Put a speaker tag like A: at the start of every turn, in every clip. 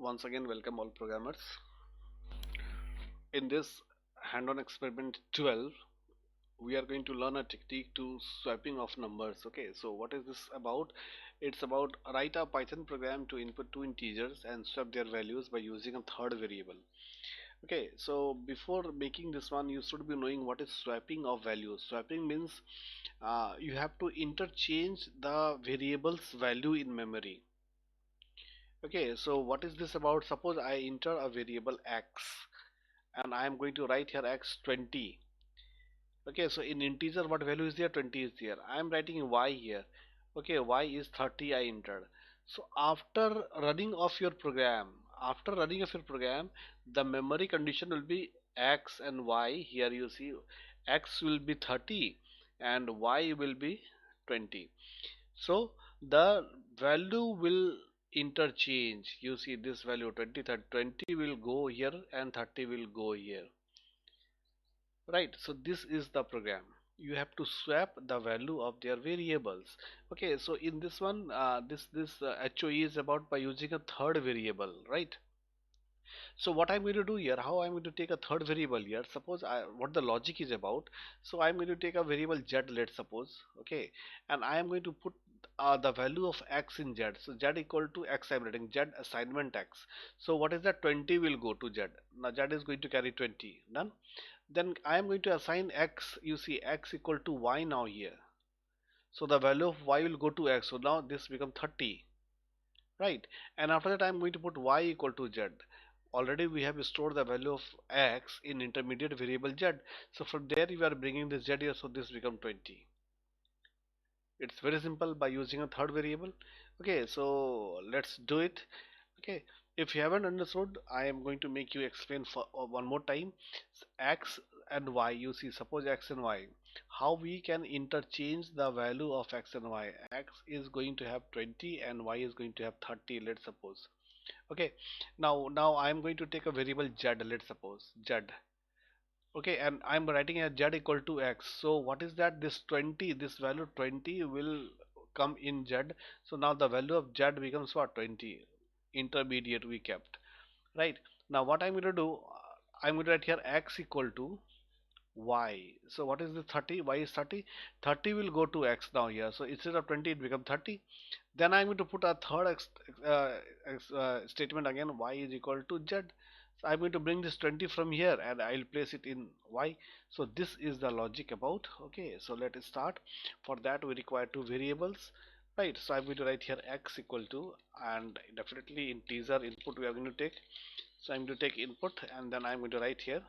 A: Once again, welcome all programmers. In this hand-on experiment 12, we are going to learn a technique to swapping of numbers. Okay, so what is this about? It's about write a Python program to input two integers and swap their values by using a third variable. Okay, so before making this one, you should be knowing what is swapping of values. Swapping means you have to interchange the variable's value in memory. Okay, so what is this about? Suppose I enter a variable x and I am going to write here x 20. Okay, so in integer what value is there? 20 is there. I am writing y here. Okay, y is 30 I entered. So after running of your program, the memory condition will be x and y. Here you see x will be 30 and y will be 20. So the value will interchange. You see this value 20, 30, 20 will go here and 30 will go here, right? So this is the program. You have to swap the value of their variables. Okay, so in this one, this HOE is about by using a third variable, right? So what I'm going to do here, how I'm going to take a third variable here, suppose what the logic is about. So I'm going to take a variable z, let's suppose. Okay, and I am going to put the value of x in z. So z equal to x, I'm writing z assignment x. So what is that? 20 will go to z. Now z is going to carry 20. Done. Then I am going to assign x. You see x equal to y now here. So the value of y will go to x. So now this become 30, right? And after that I am going to put y equal to z. Already we have stored the value of x in intermediate variable z. So from there you are bringing the z here. So this become 20. It's very simple by using a third variable. Okay, so let's do it. Okay, if you haven't understood, I am going to make you explain for one more time. X and y, you see, suppose x and y, how we can interchange the value of x and y. X is going to have 20 and y is going to have 30, let's suppose. Okay, now I am going to take a variable z, let's suppose z. Okay, and I'm writing as z equal to x. So what is that? This 20, this value 20 will come in z. So now the value of z becomes what? 20. Intermediate we kept, right? Now what I'm going to do, I'm going to write here x equal to y. So what is the 30? Y is 30. 30 will go to x now here. So instead of 20 it becomes 30. Then I'm going to put a third statement again, y is equal to z. So I'm going to bring this 20 from here and I'll place it in y. So this is the logic about. Okay, so let us start. For that we require two variables, right? So I'm going to write here x equal to, and definitely integer input we are going to take. So I'm going to take input and then I'm going to write here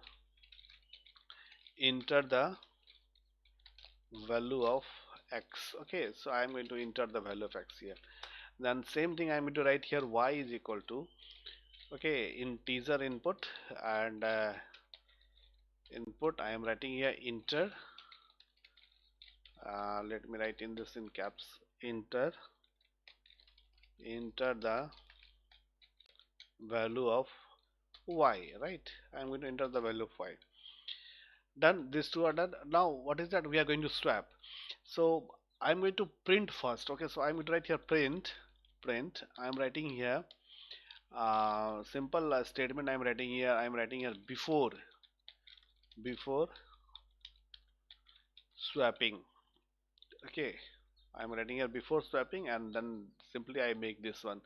A: enter the value of x. Okay, so I'm going to enter the value of x here. Then same thing I'm going to write here y is equal to, okay, integer input and input I am writing here enter, let me write in this in caps, enter the value of y, right? I'm going to enter the value of y. Done, these two are done. Now what is that? We are going to swap. So I'm going to print first. Okay, so I'm going to write here print. I'm writing here simple statement. I'm writing here before swapping. Okay, I'm writing here before swapping and then simply I make this one.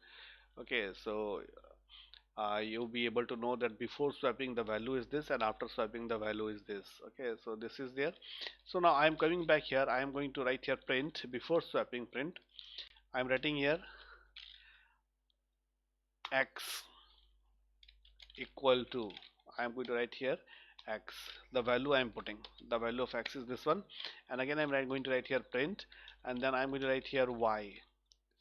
A: Okay, so you'll be able to know that before swapping the value is this and after swapping the value is this. Okay, so this is there. So now I'm coming back here. I am going to write here print before swapping print. I'm writing here x equal to, I'm going to write here x, the value I'm putting, the value of x is this one, and again I'm going to write here print, and then I'm going to write here y.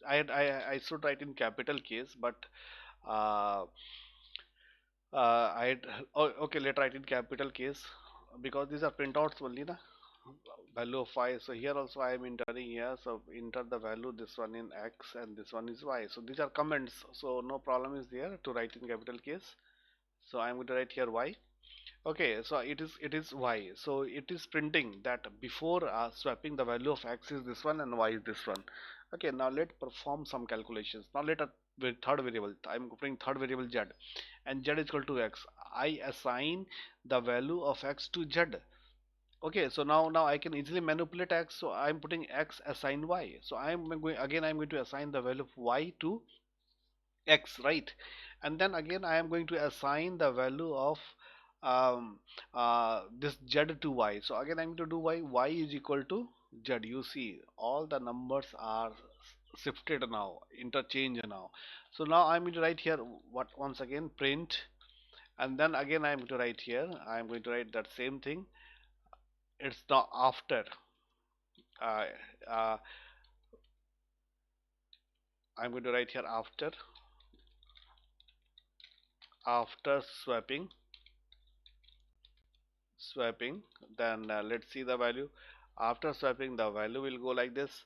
A: I should write in capital case, but uh, I oh, okay, let write in capital case because these are printouts only, na, value of y. So here also I am entering here, so enter the value, this one in x and this one is y. So these are comments, so no problem is there to write in capital case. So I'm going to write here y. Okay, so it is y. So it is printing that before swapping the value of x is this one and y is this one. Okay, now let's perform some calculations. Now let us third variable. I'm putting third variable z, and z is equal to x. I assign the value of x to z. Okay, so now I can easily manipulate x. So I'm putting x assign y. So I'm going to assign the value of y to x, right? And then again I am going to assign the value of um, this z to y. So again I'm going to do y is equal to z. You see all the numbers are shifted now, interchange now. So now I'm going to write here what, once again print, and then again I'm going to write here, I'm going to write that same thing. It's now after uh, uh, I'm going to write here after swapping. Then let's see the value. After swapping, the value will go like this.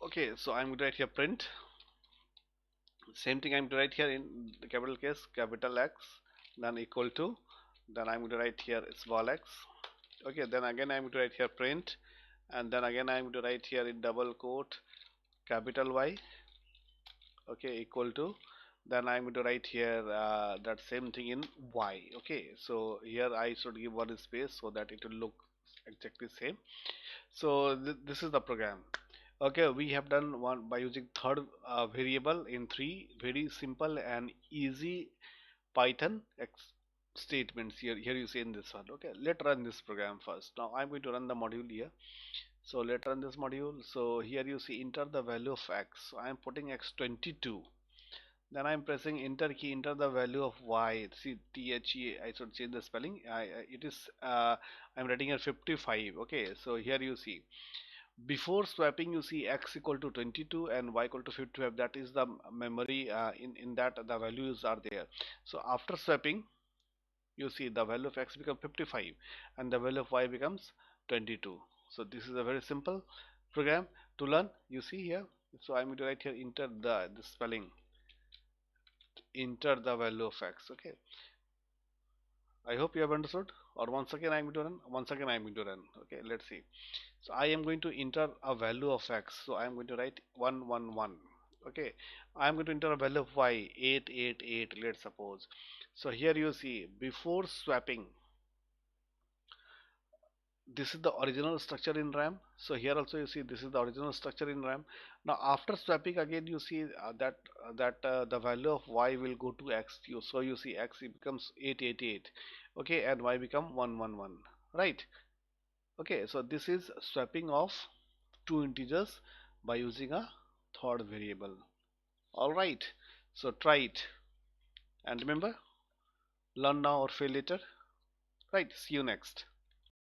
A: Okay, so I'm going to write here print. Same thing I'm going to write here in the capital case, capital X, then equal to, then I'm going to write here small x. Okay, then again I'm going to write here print, and then again I'm going to write here in double quote capital Y. Okay, equal to, then I'm going to write here that same thing in Y. Okay, so here I should give one space so that it will look exactly same. So this is the program. Okay, we have done one by using third variable in three very simple and easy Python statements. Here you see in this one. Okay, let's run this program first. Now I'm going to run the module here. So let's run this module. So here you see enter the value of x. So I'm putting x 22. Then I'm pressing enter key, enter the value of y. See the, I should change the spelling. It is I'm writing here 55. Okay, so here you see before swapping you see x equal to 22 and y equal to 55. That is the memory in that the values are there. So after swapping you see the value of x becomes 55 and the value of y becomes 22. So this is a very simple program to learn. You see here, so I'm going to write here enter the spelling, enter the value of x. Okay, I hope you have understood. Or once again I'm going to run, okay, let's see. So I am going to enter a value of x, so I am going to write 111. Okay, I am going to enter a value of y 888, let's suppose. So here you see before swapping, this is the original structure in RAM. So here also you see this is the original structure in RAM. Now after swapping again you see that the value of y will go to x. So you see x becomes 888. Okay, and y become 111, right? Okay, so this is swapping of two integers by using a third variable. All right, so try it and remember, learn now or fail later. Right, see you next.